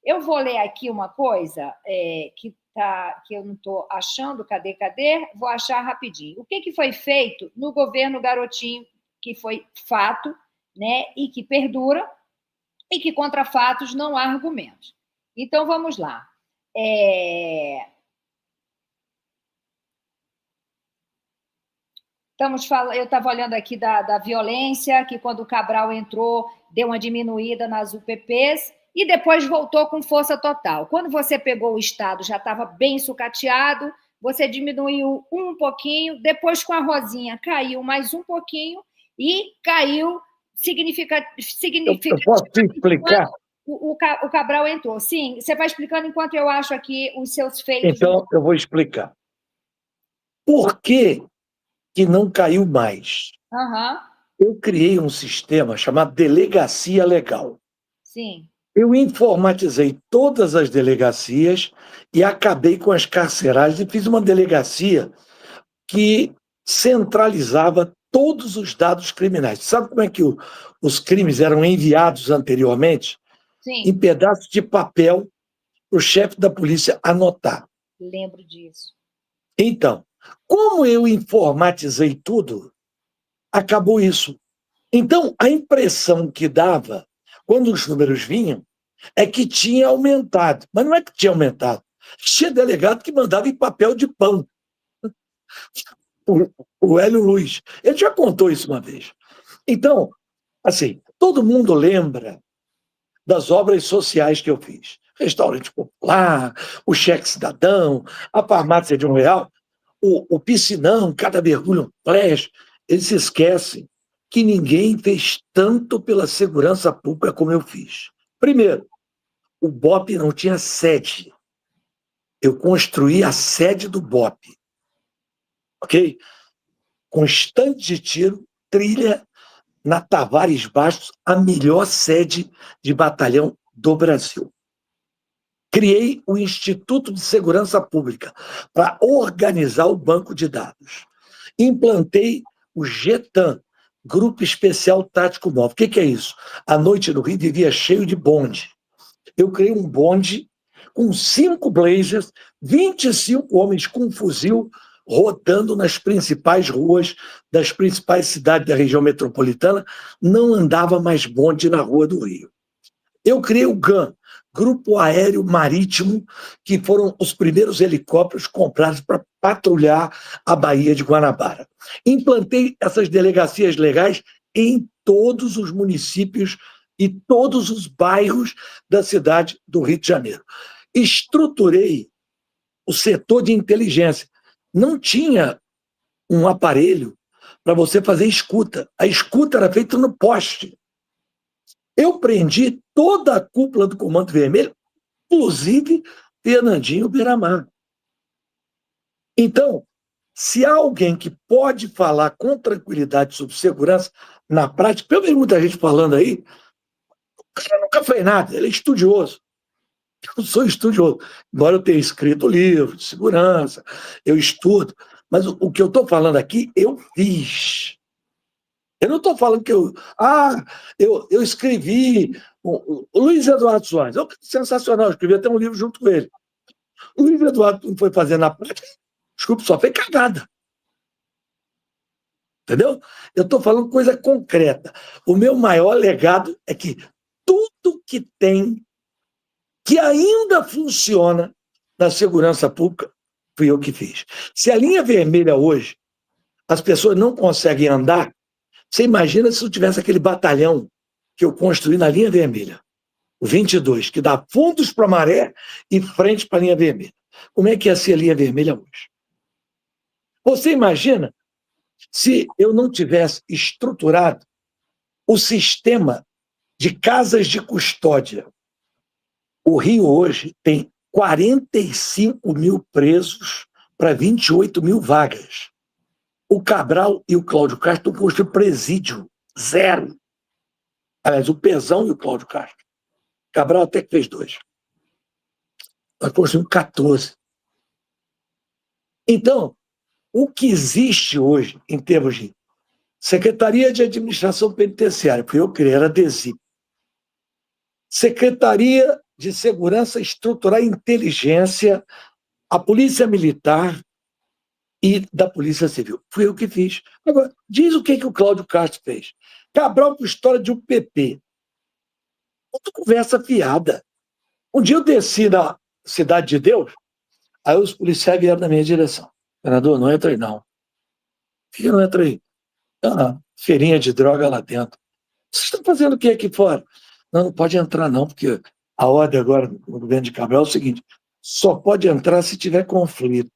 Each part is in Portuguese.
Eu vou ler aqui uma coisa que eu não estou achando, cadê? Vou achar rapidinho. O que foi feito no governo Garotinho, que foi fato, né, e que perdura, e que contra fatos não há argumentos. Então, vamos lá. Eu estava olhando aqui da violência, que quando o Cabral entrou, deu uma diminuída nas UPPs, e depois voltou com força total. Quando você pegou o Estado, já estava bem sucateado, você diminuiu um pouquinho, depois com a Rosinha caiu mais um pouquinho, e caiu significativamente. Eu posso te explicar? O Cabral entrou. Sim, você vai explicando enquanto eu acho aqui os seus feitos. Então, eu vou explicar. Por que não caiu mais? Uhum. Eu criei um sistema chamado Delegacia Legal. Sim. Eu informatizei todas as delegacias e acabei com as carcerais e fiz uma delegacia que centralizava todos os dados criminais. Sabe como é que os crimes eram enviados anteriormente? Sim. Em pedaços de papel para o chefe da polícia anotar. Lembro disso. Então, como eu informatizei tudo, acabou isso. Então, a impressão que dava, quando os números vinham, é que tinha aumentado. Mas não é que tinha aumentado. Tinha delegado que mandava em papel de pão. O Hélio Luiz. Ele já contou isso uma vez. Então, assim, todo mundo lembra das obras sociais que eu fiz. Restaurante Popular, o Cheque Cidadão, a farmácia de R$1, o piscinão, cada mergulho um flash. Eles se esquecem que ninguém fez tanto pela segurança pública como eu fiz. Primeiro, o BOP não tinha sede. Eu construí a sede do BOP. Ok? Com estande de tiro, trilha na Tavares Bastos, a melhor sede de batalhão do Brasil. Criei o Instituto de Segurança Pública para organizar o banco de dados. Implantei o GETAM, Grupo Especial Tático Móvel. O que é isso? À noite no Rio vivia cheio de bonde. Eu criei um bonde com 5 blazers, 25 homens com um fuzil rodando nas principais ruas das principais cidades da região metropolitana. Não andava mais bonde na rua do Rio. Eu criei o GAM, Grupo Aéreo Marítimo, que foram os primeiros helicópteros comprados para patrulhar a Baía de Guanabara. Implantei essas delegacias legais em todos os municípios e todos os bairros da cidade do Rio de Janeiro. Estruturei o setor de inteligência. Não tinha um aparelho para você fazer escuta. A escuta era feita no poste. Eu prendi toda a cúpula do Comando Vermelho, inclusive Fernandinho Beiramar. Então, se há alguém que pode falar com tranquilidade sobre segurança, na prática, eu vejo muita gente falando aí, o cara nunca fez nada, ele é estudioso. Eu sou estudioso, embora eu tenha escrito livro de segurança, eu estudo, mas o que eu estou falando aqui, eu fiz. Eu não estou falando que eu escrevi. O Luiz Eduardo Soares, sensacional, eu escrevi até um livro junto com ele. O Luiz Eduardo não foi fazer na prática, desculpe, só fez cagada. Entendeu? Eu estou falando coisa concreta. O meu maior legado é que tudo que tem, que ainda funciona na segurança pública, fui eu que fiz. Se a linha vermelha hoje, as pessoas não conseguem andar, você imagina se eu tivesse aquele batalhão que eu construí na linha vermelha, o 22, que dá fundos para a maré e frente para a linha vermelha. Como é que ia ser a linha vermelha hoje? Você imagina se eu não tivesse estruturado o sistema de casas de custódia. O Rio hoje tem 45 mil presos para 28 mil vagas. O Cabral e o Cláudio Castro estão construindo presídio, 0. Aliás, o Pezão e o Cláudio Castro. Cabral até que fez 2. Nós construímos 14. Então, o que existe hoje, em termos de Secretaria de Administração Penitenciária, fui eu que criei, era DESIP. Secretaria de segurança, estruturar inteligência, a polícia militar e da polícia civil. Fui eu que fiz. Agora, diz o que o Cláudio Castro fez. Cabral com história de UPP. Outra conversa fiada. Um dia eu desci na Cidade de Deus, aí os policiais vieram na minha direção. Senador, não entra aí não. Por que não entra aí? Ah, feirinha de droga lá dentro. Vocês estão fazendo o que aqui fora? Não, não pode entrar não, porque a ordem agora no governo de Cabral é o seguinte, só pode entrar se tiver conflito,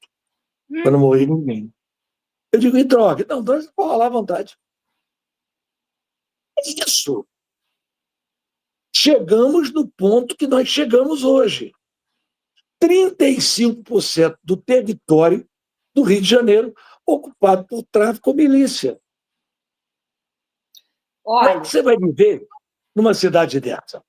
para não morrer ninguém. Eu digo, e droga? Não, droga pode rolar à vontade. É isso. Chegamos no ponto que nós chegamos hoje. 35% do território do Rio de Janeiro ocupado por tráfico ou milícia. Olha, como é que você vai viver numa cidade dessa?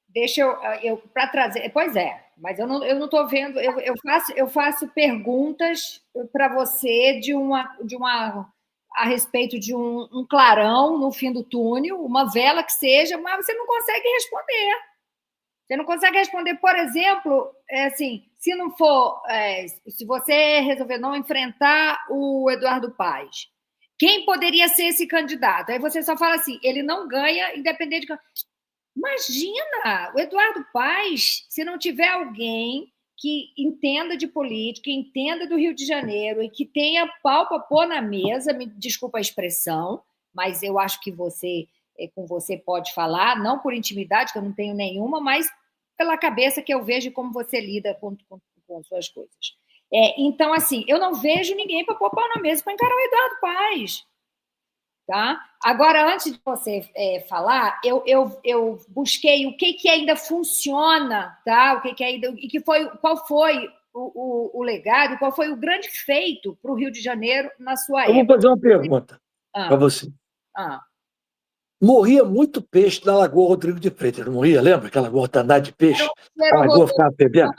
Deixa eu para trazer. Pois é, mas eu não estou vendo. Eu faço perguntas para você a respeito de um clarão no fim do túnel, uma vela que seja, mas você não consegue responder. Você não consegue responder, por exemplo, assim, se não for, se você resolver não enfrentar o Eduardo Paes, quem poderia ser esse candidato? Aí você só fala assim, ele não ganha, independente de... Imagina, o Eduardo Paes, se não tiver alguém que entenda de política, entenda do Rio de Janeiro e que tenha pau para pôr na mesa, me desculpa a expressão, mas eu acho que com você pode falar, não por intimidade, que eu não tenho nenhuma, mas pela cabeça que eu vejo e como você lida com suas coisas. Então, assim, eu não vejo ninguém para pôr pau na mesa para encarar o Eduardo Paes. Tá? Agora, antes de você falar, eu busquei o que ainda funciona, tá? Qual foi o legado, qual foi o grande feito para o Rio de Janeiro na sua época. Eu vou fazer uma pergunta para você. Morria muito peixe na Lagoa Rodrigo de Freitas, não morria? Lembra aquela mortandade de peixe? A lagoa ficava bebendo?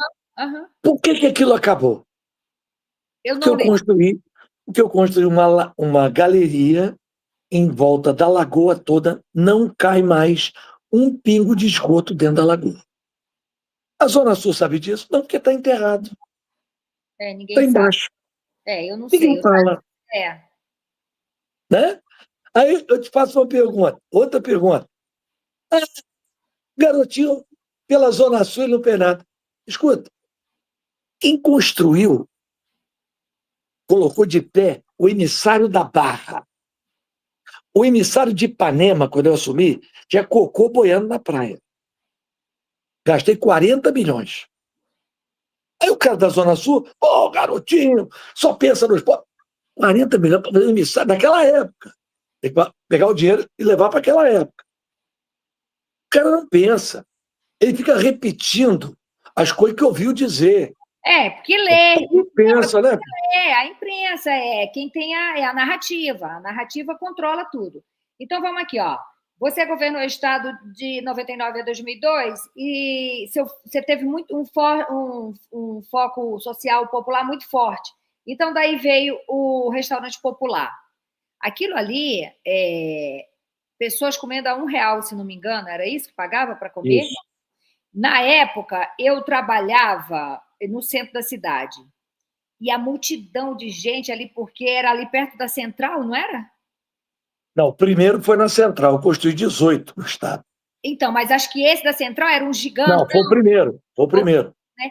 Por que aquilo acabou? Porque eu construí uma galeria em volta da lagoa toda, não cai mais um pingo de esgoto dentro da lagoa. A Zona Sul sabe disso? Não, porque está enterrado. Ninguém está embaixo. Eu não ninguém sei. Fala. Né? Aí eu te faço uma pergunta, outra pergunta. Garotinho, pela Zona Sul e não fez nada. Escuta, quem construiu, colocou de pé o emissário da Barra. O emissário de Ipanema, quando eu assumi, tinha cocô boiando na praia. Gastei 40 milhões. Aí o cara da Zona Sul, garotinho, só pensa no esporte. 40 milhões para fazer emissário naquela época. Tem que pegar o dinheiro e levar para aquela época. O cara não pensa. Ele fica repetindo as coisas que ouviu dizer. Porque lê. Não pensa, né? A imprensa quem tem a narrativa. A narrativa controla tudo. Então, vamos aqui, ó. Você governou o Estado de 99 a 2002 e você teve um foco social popular muito forte. Então, daí veio o restaurante popular. Aquilo ali, pessoas comendo a R$1, se não me engano, era isso que pagava para comer? Isso. Na época, eu trabalhava no centro da cidade. E a multidão de gente ali, porque era ali perto da Central, não era? Não, o primeiro foi na Central, eu construí 18 no Estado. Então, mas acho que esse da Central era um gigante. Não, foi o primeiro. Né?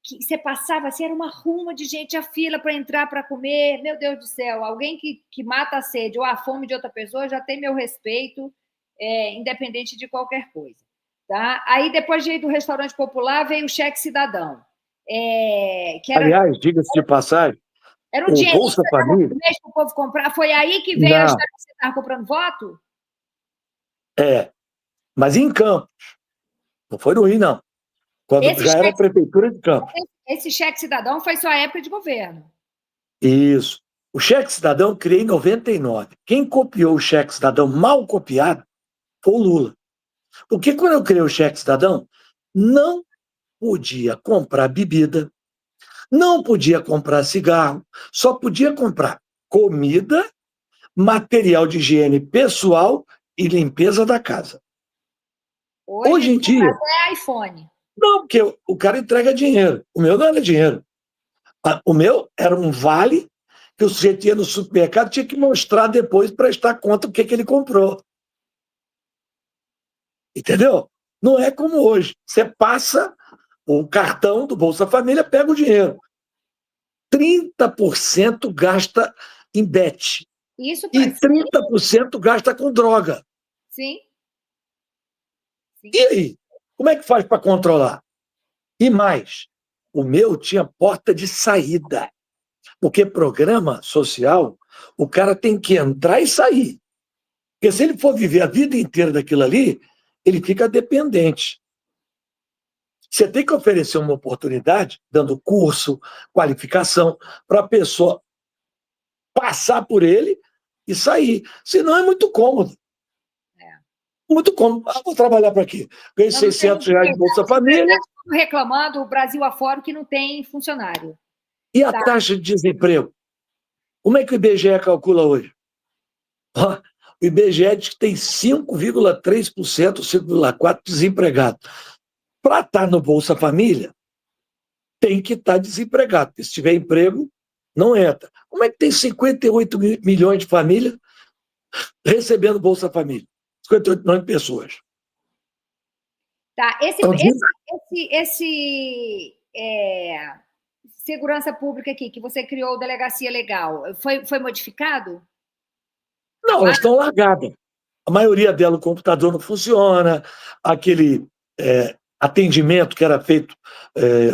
Que você passava, assim, era uma ruma de gente, a fila para entrar para comer. Meu Deus do céu, alguém que mata a sede ou a fome de outra pessoa já tem meu respeito, independente de qualquer coisa. Tá? Aí, depois do restaurante popular, veio o cheque cidadão. Aliás, diga-se de passagem, era um dinheiro Bolsa Família para o povo comprar. Foi aí que veio a história que você estava comprando voto? Mas em Campos. Não foi no Rio, não. Quando já era a Prefeitura de Campos. Esse cheque cidadão foi sua época de governo. Isso. O cheque cidadão eu criei em 99. Quem copiou o cheque cidadão mal copiado foi o Lula. Porque quando eu criei o cheque cidadão, não podia comprar bebida, não podia comprar cigarro, só podia comprar comida, material de higiene pessoal e limpeza da casa. Hoje em dia... é iPhone. Não, porque o cara entrega dinheiro. O meu não era dinheiro. O meu era um vale que o sujeito ia no supermercado, tinha que mostrar depois, prestar conta do que ele comprou. Entendeu? Não é como hoje. Você passa o cartão do Bolsa Família, pega o dinheiro. 30% gasta em bet. Isso, E 30% gasta com droga. Sim. Sim. E aí? Como é que faz para controlar? E mais, o meu tinha porta de saída. Porque programa social, o cara tem que entrar e sair. Porque se ele for viver a vida inteira daquilo ali, ele fica dependente. Você tem que oferecer uma oportunidade, dando curso, qualificação, para a pessoa passar por ele e sair. Senão é muito cômodo. Muito cômodo. Vou trabalhar para quê? Ganhei R$600 de Bolsa Família. Reclamando o Brasil afora que não tem funcionário. E a taxa de desemprego? Como é que o IBGE calcula hoje? O IBGE diz que tem 5,3%, 5,4% desempregado. Para estar no Bolsa Família, tem que estar desempregado, porque se tiver emprego, não entra. Como é que tem 58 milhões de famílias recebendo Bolsa Família? 58 milhões de pessoas. Tá, segurança pública aqui, que você criou, Delegacia Legal, foi modificado? Não, elas estão largadas. A maioria dela, o computador não funciona, aquele atendimento que era feito,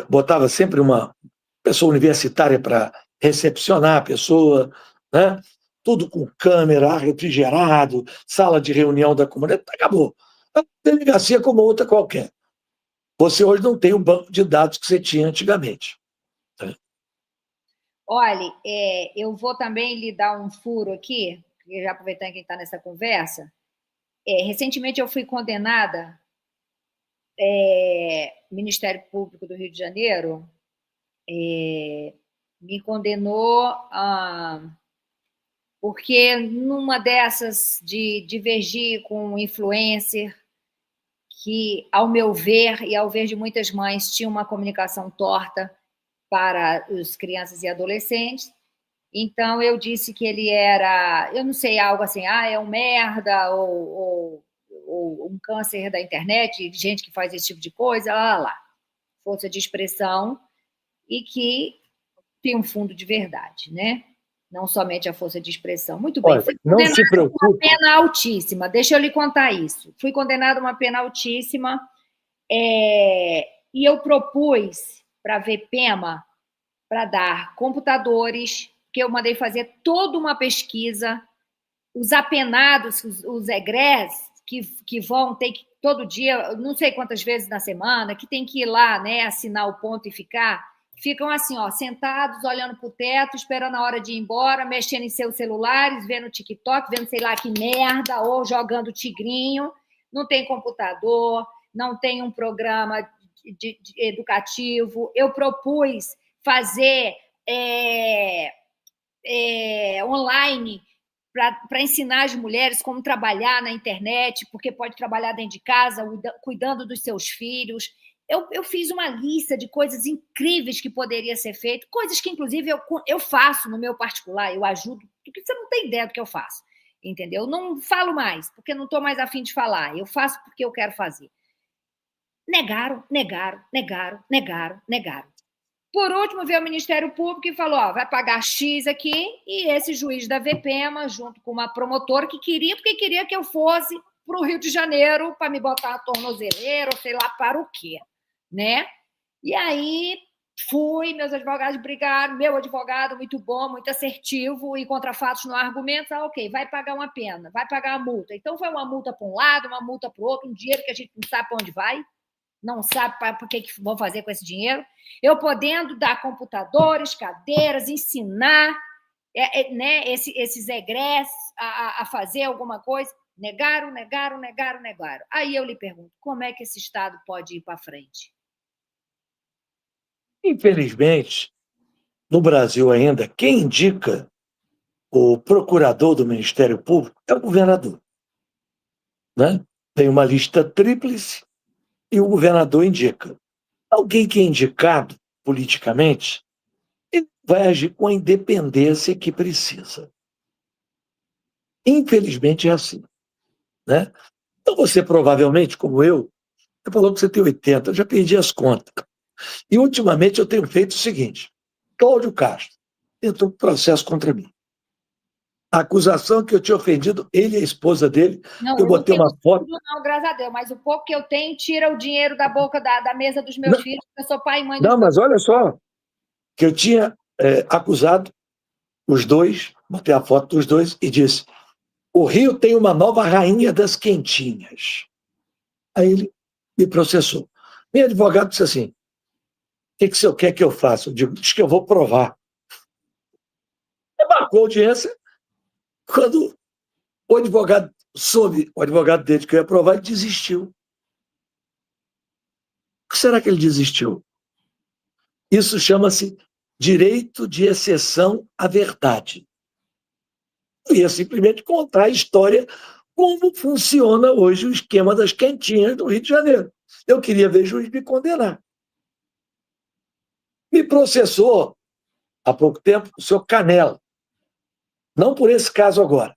botava sempre uma pessoa universitária para recepcionar a pessoa, né? Tudo com câmera, ar refrigerado, sala de reunião da comunidade, acabou. A delegacia como outra qualquer. Você hoje não tem o banco de dados que você tinha antigamente. Olha, eu vou também lhe dar um furo aqui, já aproveitando que a gente está nessa conversa. Recentemente eu fui condenada, Ministério Público do Rio de Janeiro me condenou porque numa dessas de divergir com um influencer que, ao meu ver e ao ver de muitas mães, tinha uma comunicação torta para as crianças e adolescentes. Então, eu disse que ele era, eu não sei, algo assim, é um merda, ou um câncer da internet, gente que faz esse tipo de coisa, lá. Força de expressão, e que tem um fundo de verdade, né? Não somente a força de expressão. Muito bem, fui não se preocupe. Uma pena altíssima, deixa eu lhe contar isso. Fui condenada a uma pena altíssima, e eu propus para a VPEMA, para dar computadores, que eu mandei fazer toda uma pesquisa, os apenados, os egrés, que vão ter que, todo dia, não sei quantas vezes na semana, que tem que ir lá, né, assinar o ponto e ficam assim, sentados, olhando para o teto, esperando a hora de ir embora, mexendo em seus celulares, vendo TikTok, vendo sei lá que merda, ou jogando tigrinho, não tem computador, não tem um programa de educativo. Eu propus fazer online para ensinar as mulheres como trabalhar na internet, porque pode trabalhar dentro de casa, cuidando dos seus filhos. Eu fiz uma lista de coisas incríveis que poderia ser feito, coisas que, inclusive, eu faço no meu particular, eu ajudo, porque você não tem ideia do que eu faço, entendeu? Não falo mais, porque não estou mais a fim de falar, eu faço porque eu quero fazer. Negaram. Por último, veio o Ministério Público e falou, vai pagar X aqui, e esse juiz da VPEMA, junto com uma promotora que queria que eu fosse para o Rio de Janeiro para me botar a tornozeleira, ou sei lá para o quê, né? E aí fui, meus advogados brigaram, meu advogado muito bom, muito assertivo, e contra fatos não há argumentos, ok, vai pagar uma pena, vai pagar a multa. Então foi uma multa para um lado, uma multa para o outro, um dinheiro que a gente não sabe para onde vai, não sabe para que vão fazer com esse dinheiro. Eu podendo dar computadores, cadeiras, ensinar né, esses egressos a fazer alguma coisa. Negaram. Aí eu lhe pergunto, como é que esse Estado pode ir para frente? Infelizmente, no Brasil ainda, quem indica o procurador do Ministério Público é o governador. Né? Tem uma lista tríplice, e o governador indica. Alguém que é indicado politicamente, ele vai agir com a independência que precisa. Infelizmente é assim, né? Então você provavelmente, como eu, você falou que você tem 80, eu já perdi as contas. E ultimamente eu tenho feito o seguinte: Cláudio Castro entrou um processo contra mim. A acusação que eu tinha ofendido ele e a esposa dele, Não, eu eu não botei tenho uma foto. tudo, não, graças a Deus, mas o pouco que eu tenho tira o dinheiro da boca da mesa dos meus Não, filhos, porque eu sou pai e mãe dos não, meus mas olha só, que eu tinha acusado os dois, botei a foto dos dois e disse: o Rio tem uma nova rainha das quentinhas. Aí ele me processou. Meu advogado disse assim: o que o senhor quer que eu faça? Eu digo: diz que eu vou provar. Marcou a audiência. Quando o advogado soube, o advogado dele que eu ia provar, ele desistiu. Por que será que ele desistiu? Isso chama-se direito de exceção à verdade. Eu ia simplesmente contar a história como funciona hoje o esquema das quentinhas do Rio de Janeiro. Eu queria ver o juiz me condenar. Me processou há pouco tempo o senhor Canela. Não por esse caso agora,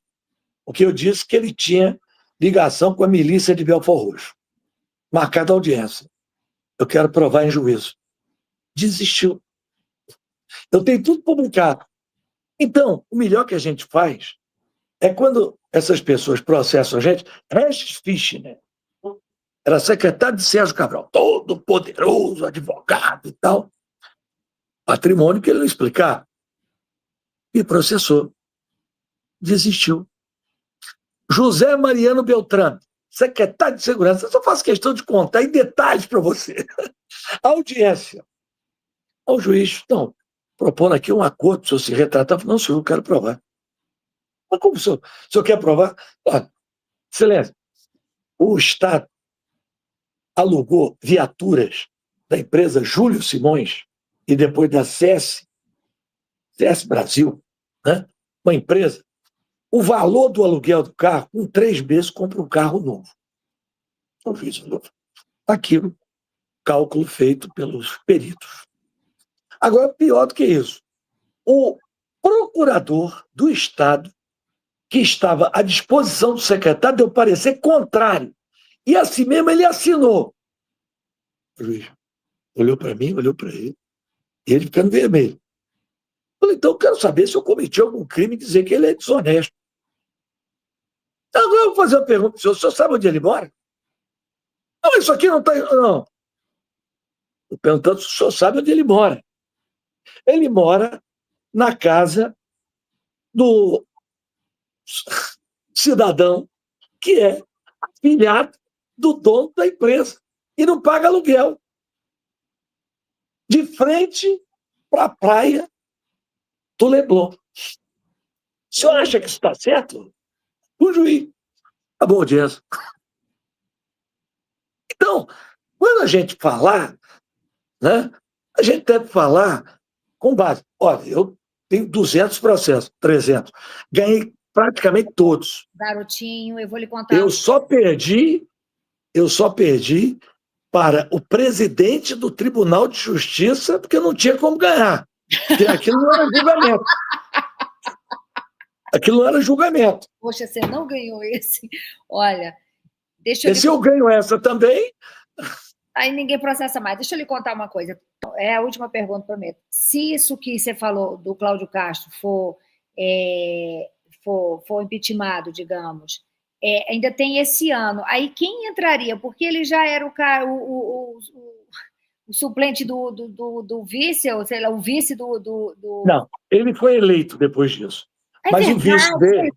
porque eu disse que ele tinha ligação com a milícia de Belford Roxo. Marcada a audiência. Eu quero provar em juízo. Desistiu. Eu tenho tudo publicado. Então, o melhor que a gente faz é quando essas pessoas processam a gente. Regis Fischner era secretário de Sérgio Cabral, todo poderoso, advogado e tal. Patrimônio que ele não explicar. Me processou. Desistiu. José Mariano Beltrame, secretário de Segurança. Eu só faço questão de contar em detalhes para você. A audiência. O juiz, não, propondo aqui um acordo, se eu se retratar, não, senhor, eu quero provar. Mas como o senhor quer provar? Olha, excelência, o Estado alugou viaturas da empresa Júlio Simões e depois da CS Brasil, né? Uma empresa. O valor do aluguel do carro, com 3 meses, compra um carro novo. O juiz falou, aquilo, cálculo feito pelos peritos. Agora, pior do que isso, o procurador do Estado, que estava à disposição do secretário, deu parecer contrário. E assim mesmo ele assinou. O juiz olhou para mim, olhou para ele, e ele ficando vermelho. Eu falei, então eu quero saber se eu cometi algum crime e dizer que ele é desonesto. Então, agora eu vou fazer uma pergunta para o senhor sabe onde ele mora? Não, isso aqui não está... Não. Eu perguntando se o senhor sabe onde ele mora. Ele mora na casa do cidadão que é afilhado do dono da empresa e não paga aluguel. De frente para a praia do Leblon. O senhor acha que isso está certo? O juiz. Tá bom, audiência. Então, quando a gente falar, né, a gente deve falar com base. Olha, eu tenho 200 processos, 300. Ganhei praticamente todos. Garotinho, eu vou lhe contar. Eu só perdi para o presidente do Tribunal de Justiça, porque não tinha como ganhar. Porque aquilo não era julgamento. Aquilo não era julgamento. Poxa, você não ganhou esse. Olha, deixa eu... E se eu ganho essa também... Aí ninguém processa mais. Deixa eu lhe contar uma coisa. É a última pergunta, prometo. Se isso que você falou do Cláudio Castro for impeachmentado, digamos, ainda tem esse ano. Aí quem entraria? Porque ele já era o suplente do vice, ou sei lá, o vice do... Não, ele foi eleito depois disso. É mas verdade, o vice dele...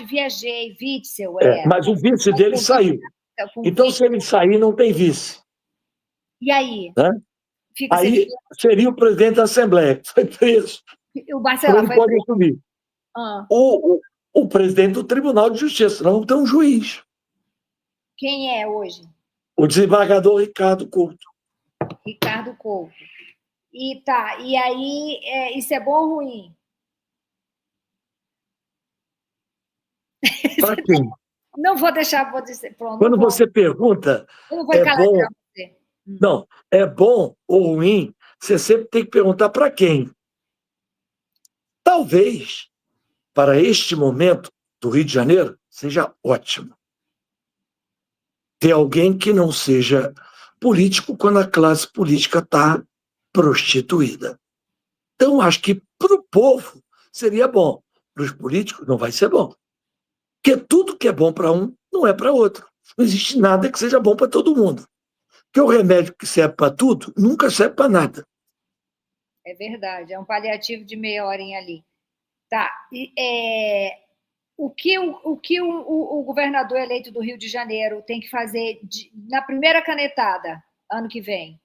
viajei, Witzel, mas o vice dele saiu. Então, se ele sair, não tem vice. E aí? Né? Aí seria o presidente da Assembleia, que foi preso. O Marcelo foi pode assumir. O presidente do Tribunal de Justiça, não tem um juiz. Quem é hoje? O desembargador Ricardo Couto. Ricardo Couto. E tá, e aí, isso é bom ou ruim? Para quem? Não vou deixar, vou dizer. Pronto, quando você pergunta, eu não vou é bom, Não, é bom ou ruim, você sempre tem que perguntar para quem. Talvez, para este momento do Rio de Janeiro, seja ótimo ter alguém que não seja político quando a classe política está prostituída. Então, acho que para o povo seria bom. Para os políticos não vai ser bom. Porque tudo que é bom para um não é para outro. Não existe nada que seja bom para todo mundo. Porque o remédio que serve para tudo nunca serve para nada. É verdade, é um paliativo de meia horinha ali. Tá. O que o governador eleito do Rio de Janeiro tem que fazer na primeira canetada, ano que vem?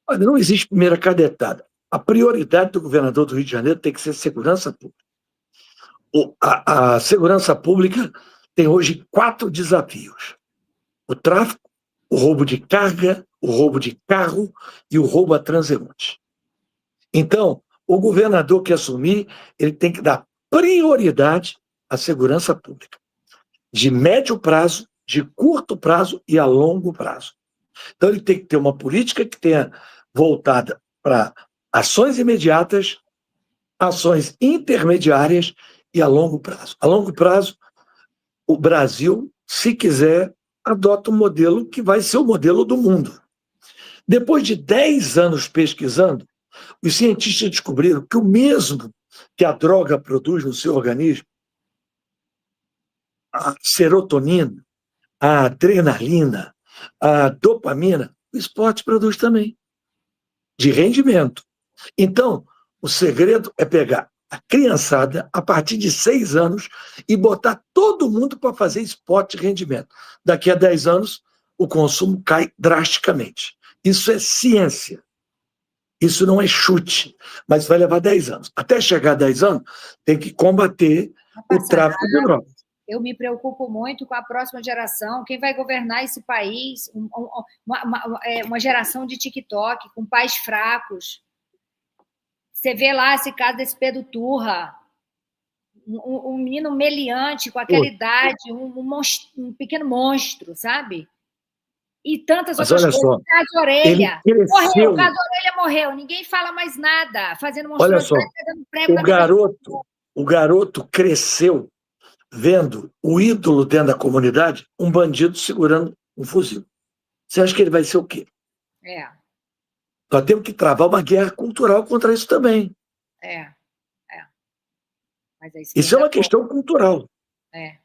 Olha, não existe primeira cadetada. A prioridade do governador do Rio de Janeiro tem que ser segurança pública. A segurança pública tem hoje 4 desafios: o tráfico, o roubo de carga, o roubo de carro e o roubo a transeunte. Então, o governador que assumir, ele tem que dar prioridade à segurança pública, de médio prazo, de curto prazo e a longo prazo. Então, ele tem que ter uma política que tenha voltada para ações imediatas, ações intermediárias e a longo prazo. A longo prazo, o Brasil, se quiser, adota um modelo que vai ser o modelo do mundo. Depois de 10 anos pesquisando, os cientistas descobriram que o mesmo que a droga produz no seu organismo, a serotonina, a adrenalina, a dopamina, o esporte produz também, de rendimento. Então, o segredo é pegar a criançada a partir de 6 anos e botar todo mundo para fazer esporte de rendimento. Daqui a 10 anos, o consumo cai drasticamente. Isso é ciência. Isso não é chute, mas vai levar 10 anos. Até chegar a 10 anos, tem que combater o tráfico de drogas. Eu me preocupo muito com a próxima geração, quem vai governar esse país, uma geração de TikTok, com pais fracos. Você vê lá esse caso desse Pedro Turra, um menino meliante com aquela idade, um pequeno monstro, sabe? E tantas Mas outras olha coisas. só, O Caso ele Orelha. Morreu, cresceu. o Caso Orelha morreu. Ninguém fala mais nada, fazendo Olha só, monstruosidade, pegando prego na cabeça. o garoto cresceu vendo o ídolo dentro da comunidade, um bandido segurando um fuzil. Você acha que ele vai ser o quê? É, Nós temos que travar uma guerra cultural contra isso também. é. Mas a Isso é esquerda uma questão cultural. é.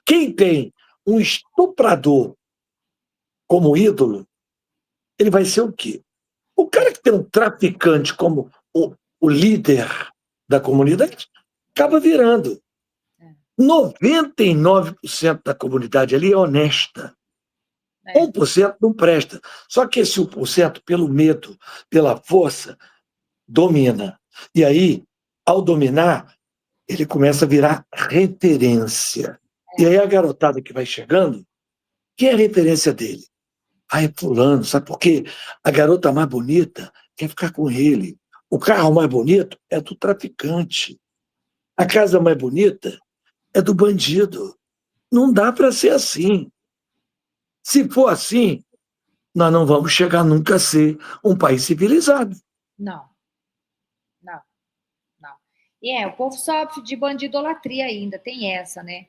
Quem tem um estuprador como ídolo, ele vai ser o quê? O cara que tem um traficante como o líder da comunidade acaba virando. 99% da comunidade ali é honesta. 1% não presta. Só que esse 1%, pelo medo, pela força, domina. E aí, ao dominar, ele começa a virar referência. E aí a garotada que vai chegando, quem é a referência dele? Ah, é fulano, sabe por quê? A garota mais bonita quer ficar com ele. O carro mais bonito é do traficante. A casa mais bonita é do bandido. Não dá para ser assim. Se for assim, nós não vamos chegar nunca a ser um país civilizado. Não. E o povo sofre de bandidolatria ainda, tem essa, né?